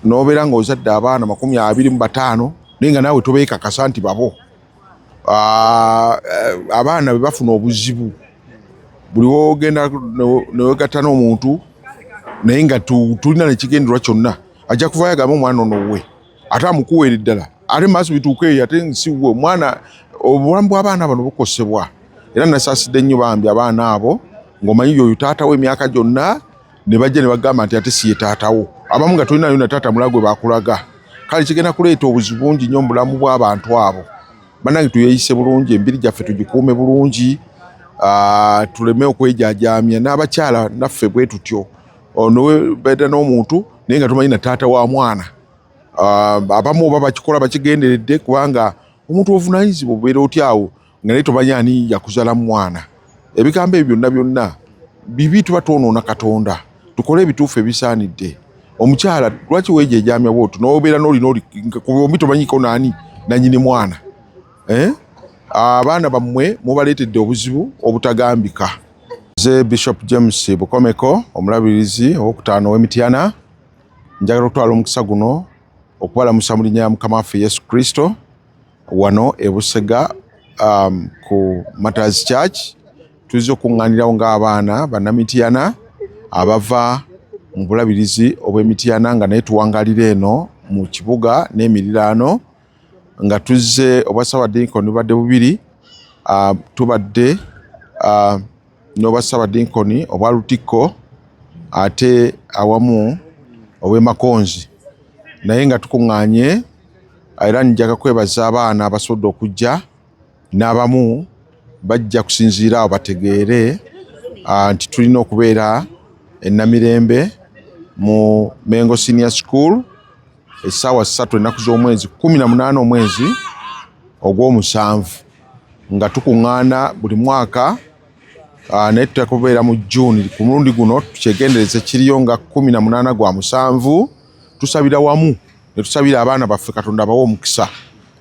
nobeera ng'ozadde abaana 25 naye nga naawe tobeekakasa nti babo. Abaana bwe bafuna obuzibu buli wogenda newegatta n'omuntu naye nga tulina nekigenderwa kyonna ajja kuvaayo agamba omwana ono we ate amukuweera ddala ate maaso bituuka eyo ate si we omwana. Obulamu bw'abaana bano bukosebwa era nasaasidde nnyo bambi abaana abo ng'omanyi oyo taatawo emyaka gyonna ne bajja ne bagamba nti ate si ye taatawo. Abamu nga tolinayo na taata mulagwe bakulaga. Kale kigenda kuleeta obuzibu bungi nnyo mu bulamu bw'abantu abo. Bannange tuyeyise bulungi, embiri gyaffe tugikuume bulungi, tuleme okwejajaamya n'abakyala naffe bwe tutyo. Ono beera n'omuntu naye nga tumanyi na taata wa mwana. Abamu oba bakikola bakigenderedde kubanga omuntu ovunaanyizibwa obeera otyawo nga naye tomanyi ani yakuzaala mwana. Ebigambo ebyo byonna bibi, tuba twonoona Katonda. Tukole ebituufu ebisaanidde. Omukyala lwaki weejejaamya bw'otyo n'obeera n'olina bombi tomanyiko naani nannyini mwana. Abaana bammwe mubaleetedde obuzibu obutagambika. Nze Bishop James Bukomeko, omulabirizi ow'okutaano w'Emityana, njagala okutwala omukisa guno okubalamusa mu linnya lya Mukama waffe Yesu Kristo wano e Busega ku Martyrs Church. Tuzze okuŋŋaanirawo ng'abaana bannamityana abava mu bulabirizi obw'Emityana nga naye tuwangalira eno mu kibuga n'emiriraano nga tuzze obwassabadinkoni badde bubiri. Tubadde n'obwassabadinkoni obwa Lutikko ate awamu obw'e Makonzi, naye nga tukuŋŋaanye era njaga kwebaza abaana abasobodde okujja n'abamu bajja kusinziira awo bategeere nti tulina okubeera e Namirembe mu Mengo Senior School essaawa 3 ennaku z'omwezi 18 omwezi ogw'omusanvu nga tukuŋŋaana buli mwaka, naye tutera kubeera mu June. Ku mulundi guno tukyegendereze kiriyo nga 18 gwa musanvu. Tusabira wamu ne tusabira abaana baffe Katonda abawe omukisa,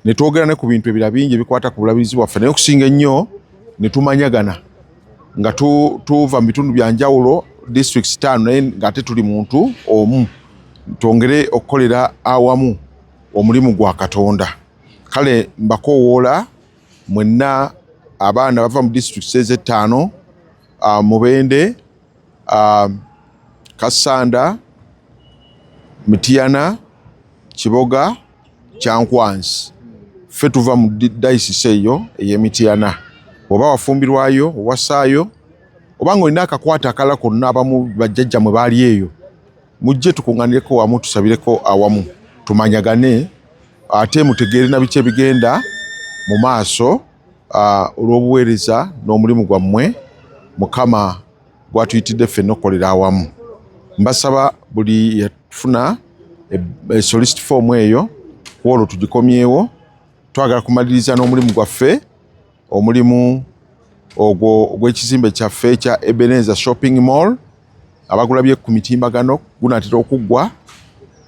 ne twogera ne ku bintu ebirala bingi ebikwata ku bulabirizi bwaffe, naye okusinga ennyo ne tumanyagana nga tuva mu bitundu bya njawulo districts 5 naye ng'ate tuli muntu omu, twongere okukolera awamu omulimu gwa Katonda. Kale mbakoowoola mwenna abaana bava mu districts eze5, Mubende, Kasanda, Mityana, Kiboga, Kyankwanzi. Ffe tuva mu dayisisi eyo ey'Emityana. Oba wafumbirwayo, owasaayo, oba ng'olina akakwata akalala konna abamu bajjajja mwe baali eyo, mujje tukuŋŋaanireko wamu, tusabireko awamu, tumanyagane ate mutegeere na biki ebigenda mu maaso olw'obuweereza n'omulimu gwammwe Mukama gwatuyitidde ffenna okukolera awamu. Mbasaba buli yafuna solicitor form eyo ku olwo tugikomyewo. Twagala kumaliriza n'omulimu gwaffe, omulimu ogwo ogw'ekizimbe kyaffe ekya Ebenezer Shopping Mall. Abagulabye ku mitimbagano gunaatera okuggwa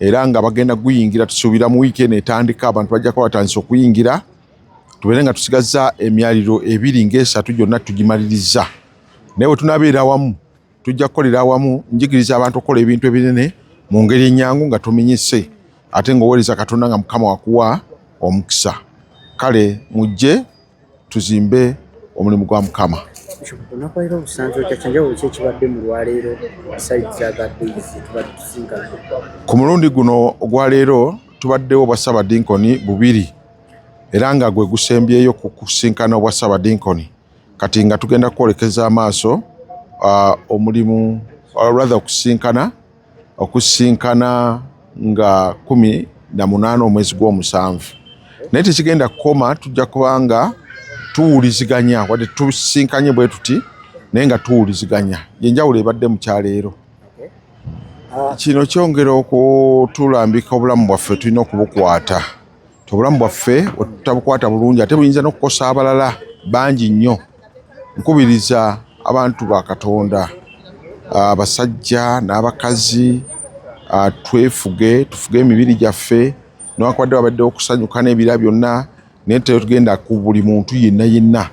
era nga bagenda guyingira. Tusuubira mu wiiki eno etandika abantu bajja kuba batandise okuyingira, tubeere nga tusigazza emyaliro 2 ng'esatu gyonna tugimaliriza. Naye bwe tunaabeera awamu tujja kukolera awamu. Njigiriza abantu okukola ebintu ebinene mu ngeri ennyangu nga tuminyise ate ng'oweereza Katonda nga Mukama wakuwa omukisa. Kale mujje tuzimbe omulimu gwa Mukama. Ku mulundi guno ogwa leero tubaddewo obwassabadinkoni 2 era nga gwe gusembyeyo ku kusinkana obwassabadinkoni. Kati nga tugenda kwolekeza amaaso omulimu okusinkana nga 18 omwezi gw'omusanvu. Naye tekigenda kukoma, tujja kubanga tuwuliziganya, wadde tusinkanye bwe tuti naye nga tuwuliziganya. Yenjawulo ebadde mu kyaleero. Kino kyongera okutulambika obulamu bwaffe tulina okubukwata. Obulamu bwaffe tutabukwata bulungi ate buyinza n'okukosa abalala bangi nnyo. Nkubiriza abantu ba Katonda, abasajja n'abakazi, tufuge emibiri gyaffe newankubadde wabadde okusanyuka n'ebira byonna, naye tugenda ku buli muntu yenna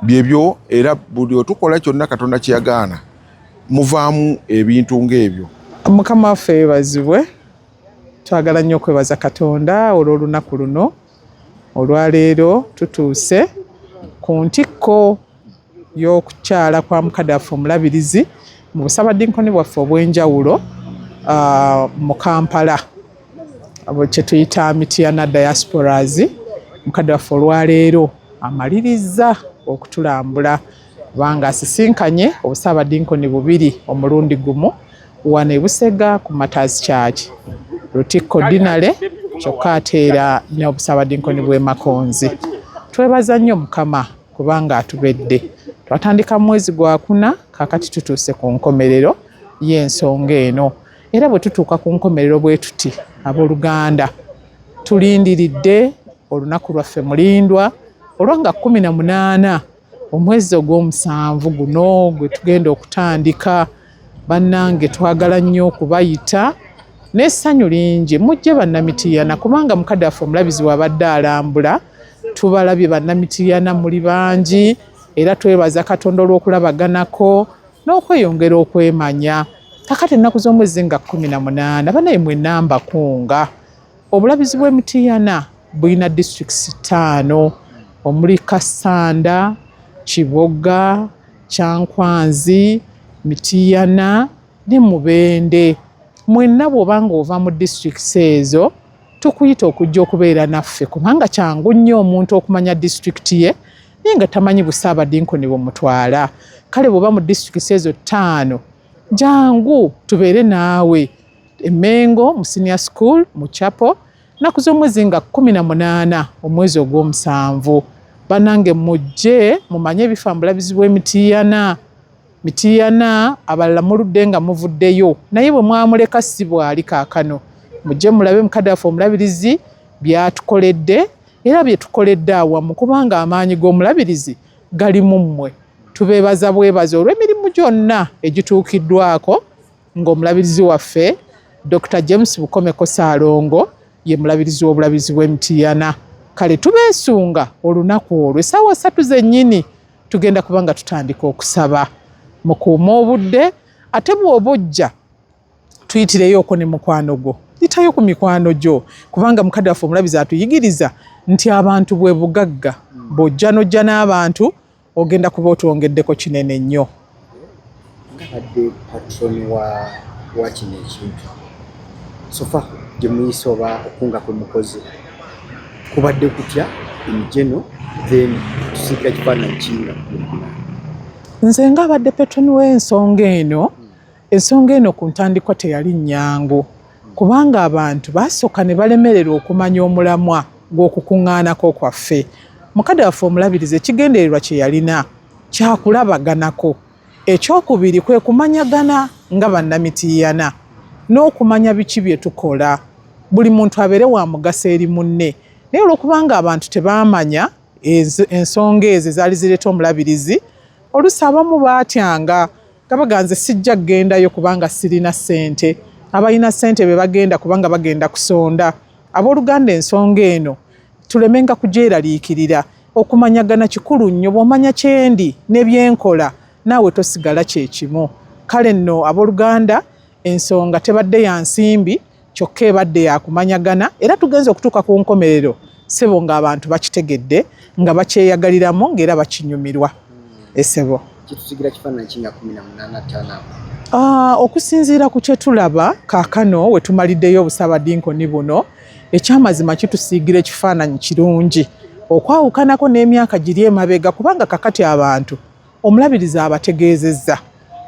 byebyo. Era buli otukola kyonna Katonda kyeyagaana muvaamu ebintu ng'ebyo. Mukama waffe yeebazibwe. twagala nnyo okwebaza Katonda olw'olunaku luno olwaleero tutuuse ku ntikko y'okukyala kwa mukadde waffe omulabirizi mu busabadinkoni bwaffe obw'enjawulo mu Kampala kye tuyita Mityana Diasporas. Mukadde waffe olwaleero amaliriza okutulambula kubanga asisinkanye obusabadinkoni bubiri omulundi gumu wano e Busega ku Martyrs Church Lutikko Dinale, kyokka ateera n'obusabadinkoni bw'e Makonzi. Twebaza nnyo Mukama kubanga atubedde. Twatandika mu mwezi gwa kuna, kaakati tutuuse ku nkomerero y'ensonga eno. Era bwe tutuuka ku nkomerero bwe tuti abooluganda tulindiridde olunaku lwaffe mulindwa olwanga 18 omwezi ogw'omusanvu guno gwe tugenda okutandika. Bannange twagala nnyo okubayita n'essanyu lingi mujje bannamityana kubanga mukadde waffe omulabizi wabadde alambula. Tubalabye bannamityana muli bangi era twebaza Katonda olw'okulabaganako n'okweyongera okwemanya. Kakati ennaku z'omwezi nga 18 banaye mwenna mbakunga. Obulabizi bw'Emityana bulina districts 5 omuli Kasanda, Kiboga, Kyankwanzi, Mityana ne Mubende. Mwenna bw'obanga ova mu districts ezo tukuyita okujja okubeera naffe kubanga kyangu nnyo omuntu okumanya district ye naye nga tamanyi busabadinkoni bumutwala. Kale bw'oba mu districts ezo 5 jangu tubeere naawe e Mengo mu senior school mu Chapel nnaku z'omwezi nga 18 omwezi ogw'omusanvu. Banange mujje mumanye ebifa mbulabizi bw'Emityana. Mityana abalala muludde nga muvuddeyo naye bwe mwamuleka si bwali kaakano. Mujje mulabe mukadde waffe omulabirizi byatukoledde era bye tukoledde awamu kubanga amaanyi g'omulabirizi gali mu mmwe. Tubeebaza bwebaza olw'emirimu gyonna egituukiddwako ng'omulabirizi waffe Dr. James Bukomeko Saalongo ye mulabirizi w'obulabirizi bw'Emityana. Kale tubeesunga olunaku olwo essaawa 3 zennyini tugenda kubanga tutandika okusaba. Mukuuma obudde ate bw'oba ojja tuyitireyooko ne mukwano gwo, yitayo ku mikwano gyo kubanga mukadde waffe omulabizi atuyigiriza nti abantu bwe bugagga bw'ojja n'ojja n'abantu ogenda kuba otwongeddeko kinene nnyo. Ngabadde patroni wa kino ekintu sofa gye muyise oba okunga kwe mukozi kubadde kutya emijeno then tusiika kifaananyi kinga. Nze ng'abadde patroni w'ensonga eno, ensonga eno ku ntandikwa teyali nnyangu kubanga abantu basooka ne balemererwa okumanya omulamwa gw'okukuŋŋaanako kwaffe. Mukadde waffe omulabirizi ekigendererwa kye yalina kyakulabaganako. Ekyokubiri kwe kumanyagana nga bannamityana n'okumanya biki bye tukola. Buli muntu abeere wa mugaso eri munne. Naye olw'okubanga abantu tebaamanya ensonga ezo ezaali zireeta omulabirizi, oluusi abamu baatyanga nga baganze sijja kgendayo kubanga sirina ssente. Abalina ssente be bagenda kubanga bagenda kusonda. Abooluganda ensonga eno tulemenga kugyeraliikirira. Okumanyagana kikulu nnyo. Bw'omanya kyendi ne byenkola naawe tosigala kyekimu. Kale nno abooluganda ensonga tebadde ya nsimbi kyokka ebadde ya kumanyagana era tugenze okutuuka ku nkomerero ssebo ng'abantu bakitegedde nga bakyeyagaliramu ng'era bakinyumirwa. Essebo kitusigira kifaananyi kinga 18 okusinziira ku kye tulaba kaakano we tumaliddeyo obusabadinkoni buno, ekyamazima kitusiigira ekifaananyi kirungi okwawukanako n'emyaka giri emabega kubanga kakati abantu omulabirizi abategeezezza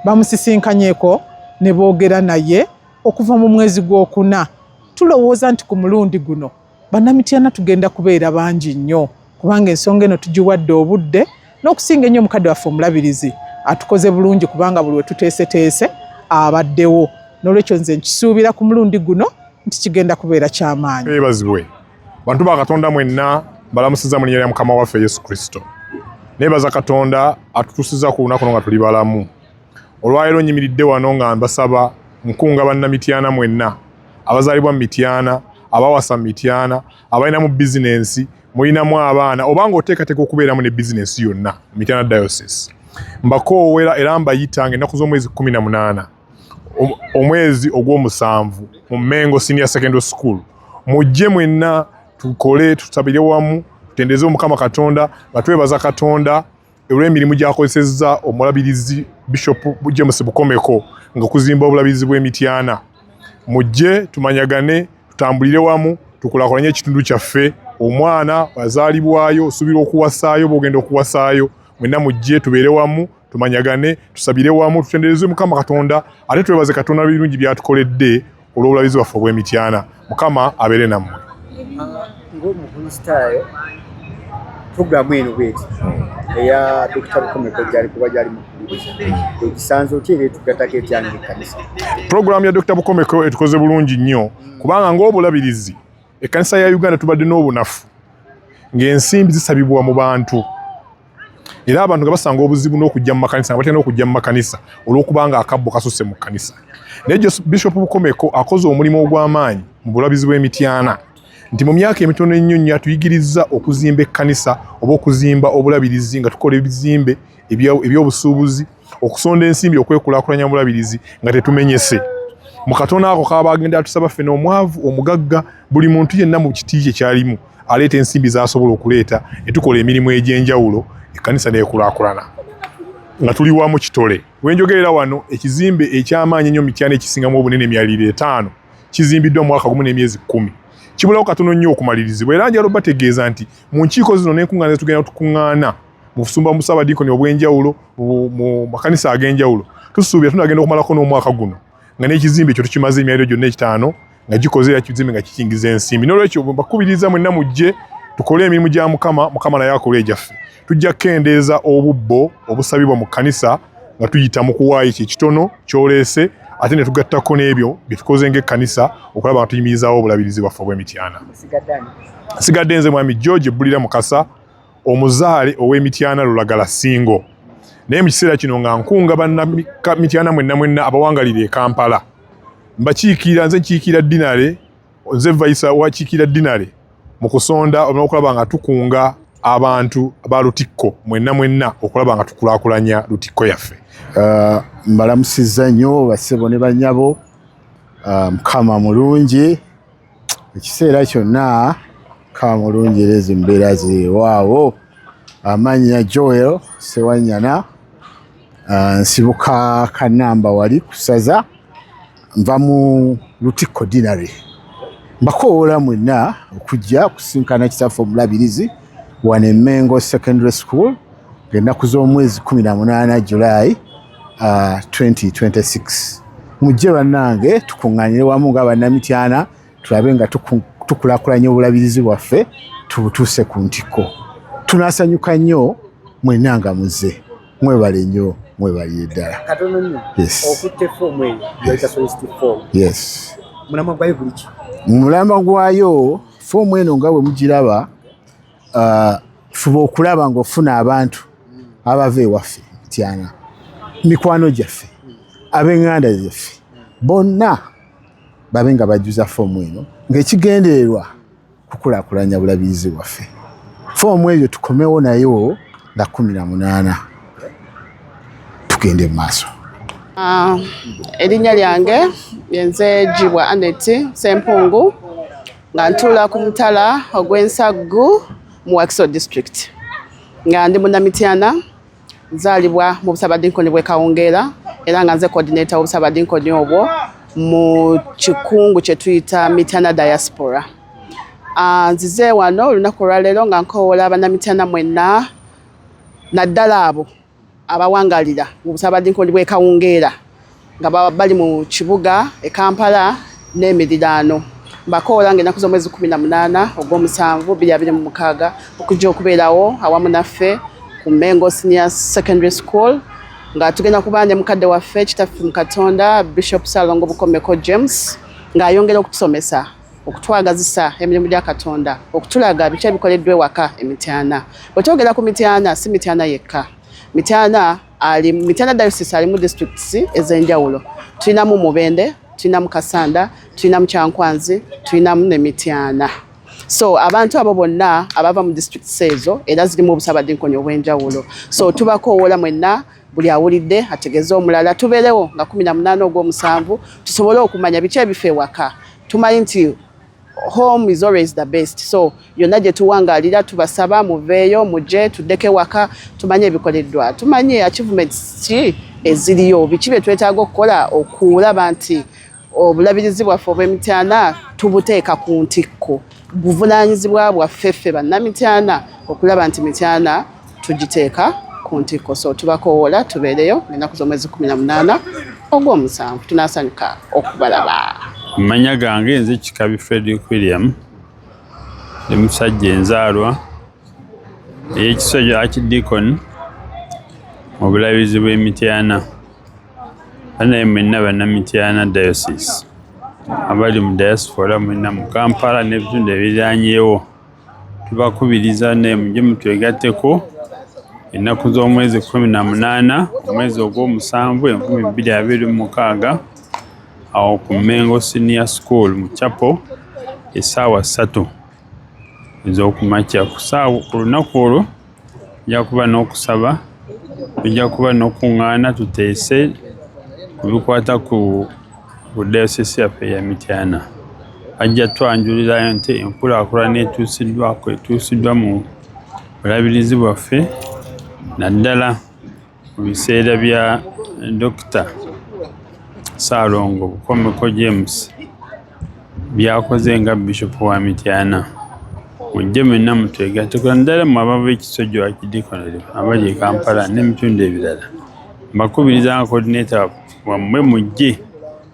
bamusisinkanyeko ne boogera naye okuva mu mwezi gw'okuna. Tulowooza nti ku mulundi guno bannamityana tugenda kubeera bangi nnyo kubanga ensonga eno tugiwadde obudde n'okusinga ennyo omukadde waffe omulabirizi atukoze bulungi kubanga buli we tuteeseteese abaddewo. N'olwekyo nze nkisuubira ku mulundi guno nti kigenda kubeera ky'amaanyi. Neebazibwe bantu ba Katonda mwenna mbalamusiza mu linnya lya Mukama waffe Yesu Kristo. Neebaza Katonda atutuusiza ku lunaku nga tuli balamu. Olwaleero nyimiridde wano nga mbasaba nkunga bannamityana mwenna abazaalibwa mu Mityana, abawasa mu Mityana, abalina mu bizinensi, mulinamu abaana obanga oteekateeka okubeeramu ne bizinensi yonna mu Mityana Diocese. Mbakoowera era mbayita ng'ennaku z'omwezi 18 omwezi ogw'omusanvu mu Mengo Senior Secondary School. Mujje mwenna tukole tutabire wamu tutendeze Omukama Katonda nga twebaza Katonda olw'emirimu gy'akozesezza omulabirizi Bishop James Bukomeko nga kuzimba obulabirizi bw'Emityana. Mujje tumanyagane tutambulire wamu tukulakulanye ekitundu kyaffe. Omwana wazaalibwayo osuubira okuwasaayo bw'ogenda okuwasaayo mwenna mujje tubeere wamu tumanyagane tusabire wamu tutendereze Mukama Katonda ate twebaze Katonda birungi byatukoledde olw'obulabizi bwaffe obw'Emityana. Mukama abeere nammwe. Ng'omukristaayo programu eno bweti eya Dr. Bukomeko gyali mukubiriza ekisanzo otya tugatako etyange ekkanisa. Programu ya Dr. Bukomeko etukoze bulungi nnyo kubanga ng'obulabirizi ekkanisa ya Uganda tubadde n'obunafu ng'ensimbi zisabibwa mu bantu era abantu nga basanga obuzibu n'okujja mu makanisa nga batya n'okujja mu makanisa olw'okubanga akabbo kasusse mu kkanisa. Naye Bishop Bukomeko akoze omulimu ogw'amaanyi mu bulabizi bw'Emityana nti mu myaka emitono ennyo atuyigiriza okuzimba ekkanisa oba okuzimba obulabirizi nga tukola ebizimbe eby'obusuubuzi okusonda ensimbi okwekulaakulanya mu bulabirizi nga tetumenyese. Mu katono ako kaba agenda atusaba ffene omwavu omugagga buli muntu yenna mu kiti kye kyalimu aleeta ensimbi z'asobola okuleeta ne tukola emirimu egy'enjawulo ekkanisa n'ekulaakulana nga tuli wamu kitole. Wenjogerera wano ekizimbe eky'amaanyi ennyo Mityana ekisingamu obunene emyaliriro 5 kizimbiddwa mu mwaka gumu n'emyezi 10. Kibulawo katono nnyo okumalirizibwa era njalo bategeeza nti mu nkiiko zino n'enkuŋŋaana tugenda tukuŋŋaana mu busumba mu Ssaabadinkoni obw'enjawulo mu makanisa ag'enjawulo tusuubira tunagenda okumalako n'omwaka guno nga n'ekizimbe ekyo tukimaze emyaliriro gyonna 5 nga gikoze era kizimbe nga kikingiza ensimbi. N'olwekyo mbakubiriza mwenna mujje tukole emirimu gya Mukama naye akole egyaffe. Tujja kukendeeza obubbo obusabibwa mu kkanisa nga tuyita mu kuwaayo ekitono kyoleese ate ne tugattako n'ebyo bye tukoze ng'ekkanisa okulaba nga tuyimirizaawo obulabirizi bwaffe obw'Emityana. Nsigadde nze mwami George Bulira Mukasa omuzaale ow'Emityana Lulagala Singo. Naye mu kiseera kino nga nkunga bannamityana mwenna abawangalira e Kampala. Nze nkiikira Dinale, nze Vaisa wakiikira Dinale mu kusonda okulaba nga tukunga abantu ba Lutikko mwenna okulaba nga tukulaakulanya Lutikko yaffe. Mbalamusizza nnyo bassebo ne bannyabo. Mukama mulungi ekiseera kyonna. Mukama mulungi era ezo embeera zeewaawo. Amannya Joel Sewanyana, nsibuka Kanamba wali kusaza, nva mu Lutikko Dinare. Mbakoola mwenna okujja kusinkana kitaffe omulabirizi wano e Mengo Secondary School ng'ennaku z'omwezi 18 July 2026. Mujje bannange tukuŋŋaanire wamu nga bannamityana tulabe nga tukulaakulanya obulabirizi bwaffe tubutuuse ku ntikko. Tunasanyuka nnyo mwenna nga muzze. Mwebale nnyo, mwebalire ddala. Katono nnyo. Yes. Okutte foomu eyo yoyita solicited form. Yes. Mulamwa gwayo guli ki? Mulamwa gwayo foomu eno nga bwe mugiraba fuba okulaba ng'ofuna abantu abava ewaffe Mityana, mikwano gyaffe, ab'eŋŋanda zaffe bonna babe nga bajjuza foomu eno ng'ekigendererwa kukulaakulanya bulabirizi bwaffe. Foomu eyo tukomewo nayo nga 18 tugende mu maaso. Erinnya lyange yenze Jibwa Annette Sempungu nga ntuula ku mutala ogw'Ensaggu mu Wakiso District. Nga ndi munnamityana nzaalibwa mu Busaabadinkoni bw'e Kawungeera era nga nze coordinator w'Obusaabadinkoni obwo mu kikungu kye tuyita Mityana Diaspora. Nzize wano olunaku olwaleero nga nkoowola bannamityana mwenna naddala abo abawangalira mu Busaabadinkoni bw'e Kawungeera nga bali mu kibuga e Kampala n'emiriraano. Mbakoola ng'ennaku z'omwezi 18 ogw'omusanvu 2026 okujja okubeerawo awamu naffe ku Mengo Senior Secondary School nga tugenda kuba ne mukadde waffe kitaffe mu Katonda Bishop Salongo Bukomeko James ng'ayongera okutusomesa okutwagazisa emirimu gya Katonda okutulaga biki ebikoleddwa ewaka Emityana. Bwe twogera ku Mityana si Mityana yekka. Mityana Diocese ali mu districts ez'enjawulo. Tulinamu Mubende, tulinamu Kasanda, tulinamu Kyankwanzi, tulinamu ne Mityana. So abantu abo bonna abava mu districts ezo era zirimu Obusaabadinkoni obw'enjawulo. So tubakoowola mwenna buli awulidde ategeeze omulala tubeerewo nga 18 ogw'omusanvu tusobole okumanya biki ebifa ewaka. Tumanyi nti home is always the best. So yonna gye tuwangaalira tubasaba muveeyo mujje tuddeko ewaka tumanye ebikoleddwa, tumanye achievements ki eziriyo, biki bye twetaaga okukola okulaba nti obulabirizi bwaffe obw'emityana tubuteeka ku ntikko. Buvunaanyizibwa bwaffe ffe bannamityana okulaba nti mityana tugiteeka ku ntikko. So tubakoowola tubeereyo ennaku z'omwezi 18 ogw'omusanvu. Tunaasanyuka okubalaba. Amanya gange nze Kikabi Frederick William, ndi musajja enzaalwa ey'ekisojo Archdeacon mu bulabirizi bw'emityana. Banaye mwenna bannamityana diocese abali mu diaspora mwenna mu Kampala n'ebitundu ebiriraanyeewo, tubakubiriza naye mujje mutwegatteko ennaku z'omwezi 18 omwezi ogw'omusanvu 2026 awo ku Mengo Senior School mu Chapel essaawa 3 ez'okumakya. Ku lunaku olwo ojja kuba n'okusaba, ojja kuba n'okuŋŋaana tuteese ku bikwata ku dayosesi yaffe eya Mityana. Bajja twanjulirayo nti enkulaakulana etuusiddwa mu bulabirizi bwaffe, naddala mu biseera bya Dr. Saalongo Bukomeko James byakoze nga Bishop wa Mityana. Mujje mwenna mutwegatteko, naddala mu abava ekisojo Archdeacon abali e Kampala n'emitundu ebirala. Mbakubiriza nga coordinator wammwe mujje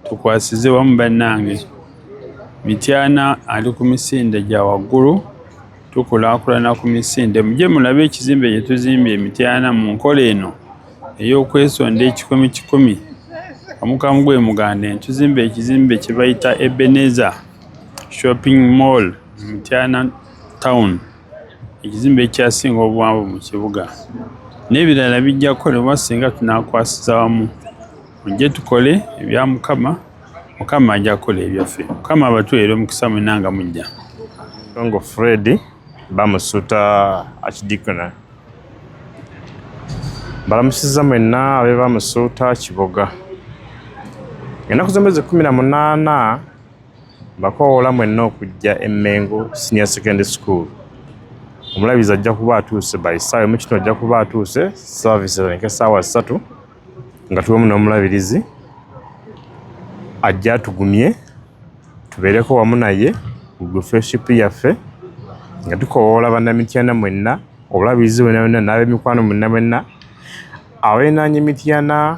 tukwasize wamu bannange. Mityana ali ku misinde gya waggulu, tukulaakulana ku misinde. Mujje mulabe ekizimbe gye tuzimbye Mityana mu nkola eno ey'okwesonda ekikumi Kamukamu gwe Muganda. Tuzimbe ekizimbe kye bayita Ebenezer Shopping Mall Mityana Town, ekizimbe ekyasinga obuwanvu mu kibuga. N'ebirala bijja kukolebwa singa tunaakwasiza wamu. Mujje tukole ebya Mukama, Mukama ajja kukola ebyaffe. Mukama abatuweere omukisa mwenna nga mujja. Ngo Fred bamusuuta Archdeacon. Balamusiza mwenna abe bamusuuta Kiboga. Ennaku z'omwezi 18 bakoowola mwenna okujja e Mengo Senior Secondary School. Omulabizi ajja kuba atuuse by ssaawa mu kino ajja kuba atuuse service nk'essaawa 3 nga tuwemu n'omulabirizi ajja atugumye tubeereko wamu naye mu fellowship yaffe nga tukoowoola bannamityana mwenna, obulabirizi bwenna n'ab'emikwano mwenna abeenaanya Mityana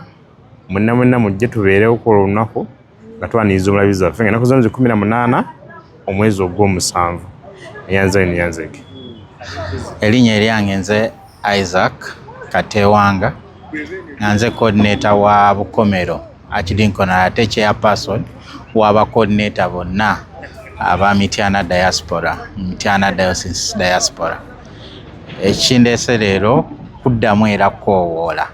mwenna mujje tubeerewo ku olunaku nga twaniriza omulabirizi waffe nga ennaku z'omwezi 18 omwezi ogw'omusanvu. Yanzeke. Erinnya eryange nze Isaac Katewanga, nga nze coordinator wa Bukomero Archdeacon ate chairperson w'aba coordinator bonna aba Mityana diaspora, Mityana diocese diaspora. Ekindeese leero kuddamu era kukoowoola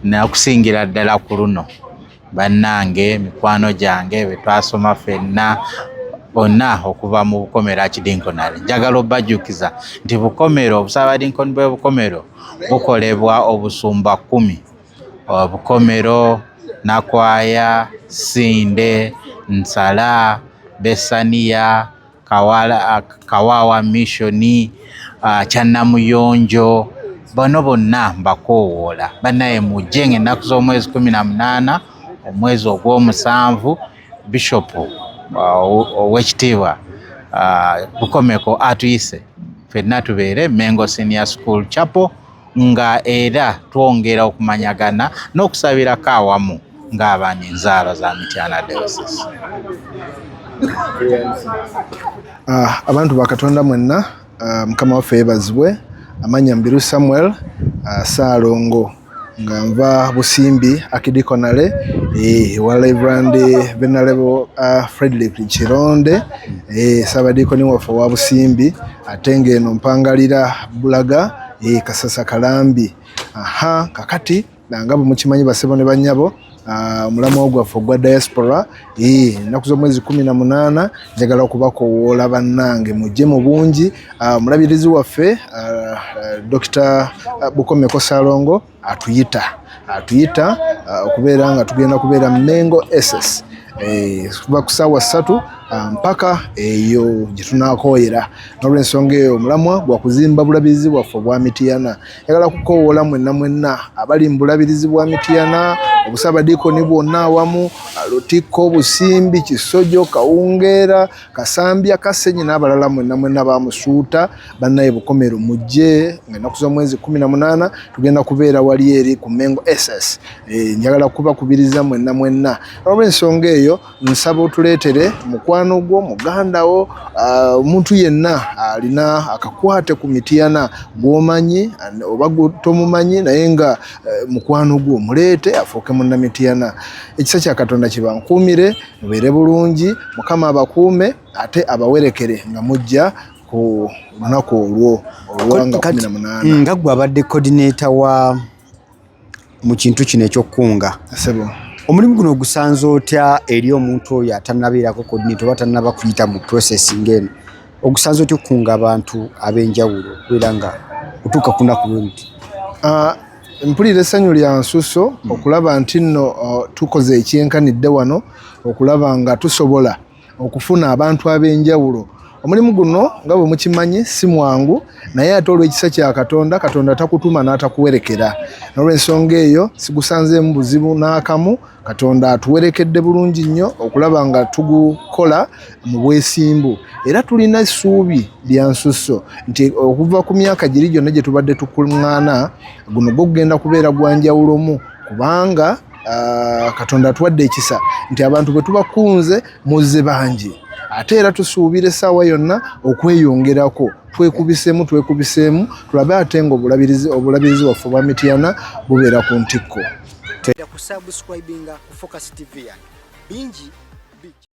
nakusingira ddala ku luno bannange, mikwano gyange be twasoma ffenna bonna okuva mu Bukomero Archdeacon. Njagala obajjukiza nti Bukomero, Obusabadinkoni bwe Bukomero bukolebwa obusumba 10. Bukomero, Nakwaya, Sinde, Nsala, Besania, Kawawa Missioni, Kyannamuyonjo. Bano bonna mbakoowoola bannaye mujje ng'ennaku z'omwezi 18 omwezi ogw'omusanvu Bishop ow'ekitiibwa Bukomeko atuyise ffenna tubeere Mengo Senior School Chapel, nga era twongera okumanyagana n'okusabirako awamu ng'abaana enzaala za Mityana diocese. Abantu ba Katonda mwenna, Mukama waffe yeebazibwe. Amanya Mbiru Samuel Saalongo nga nva Busimbi Archdeaconale wa Reverend Venerable Frederick Chironde Sabadiikoni waffe wa Busimbi ate ng'eno mpangalira Bulaga Kasasa Kalambi. Kakati nga bwe mukimanyi basebo ne bannyabo omulamu gwaffe ogwa diaspora ennaku z'omwezi 18 njagala okubakoowoola bannange mujje mu bungi. Omulabirizi waffe Dr. Bukomeko Saalongo atuyita atuyita okubeera nga tugenda kubeera Mengo SS kuva ku ssaawa 3 mpaka eyo gye tunaakoyera. N'olw'ensonga eyo omulamwa gwa kuzimba bulabirizi bwaffe obwa Mityana. Njagala kukoowoola mwenna abali mu bulabirizi bwa Mityana, obusabadiikoni bwonna awamu, Lutikko, Busimbi, Kisojo, Kawungeera, Kasambya, Kasenyi n'abalala mwenna bamusuuta bannaye Bukomero mujje ng'ennaku z'omwezi 18 tugenda kubeera wali eri ku Mengo SS. Njagala kubakubiriza mwenna. Olw'ensonga eyo nsaba otuleetere mukwano gwo, muganda wo, omuntu yenna alina akakwate ku Mityana gw'omanyi oba tomumanyi naye nga mukwano gwo muleete afuuke munnamityana. Ekisa kya Katonda kibankuumire, mubeere bulungi, Mukama abakuume ate abawerekere nga mujja ku lunaku olwo olwanga 18. Nga gwe abadde coordinator wa mu kintu kino ekyokukunga, omulimu guno gusanze otya eri omuntu oyo atannabeerako coordinator oba tannaba kuyita mu process ng'eno? Ogusanze otya okukunga abantu ab'enjawulo okubeera nga otuuka ku lunaku lw'oluti? Mpulira essanyu lya nsusso okulaba nti nno tukoze ekyenkanidde wano okulaba nga tusobola okufuna abantu ab'enjawulo. Omulimu guno nga bwe mukimanyi si mwangu, naye ate olw'ekisa kya Katonda, Katonda takutuma n'atakuwerekera. N'olw'ensonga eyo sigusanzeemu buzibu n'akamu. Katonda atuwerekedde bulungi nnyo okulaba nga tugukola mu bwesimbu, era tulina essuubi lya nsusso nti okuva ku myaka giri gyonna gye tubadde tukuŋŋaana, guno gwo gugenda kubeera gwa njawulomu kubanga Katonda atuwadde ekisa nti abantu bwe tubakunze muzze bangi, ate era tusuubira essaawa yonna okweyongerako. Twekubiseemu tulabe ate nga obulabirizi waffe obwa Mityana bubeera ku ntikko. Kusubscribinga ku Focus TV yange bingi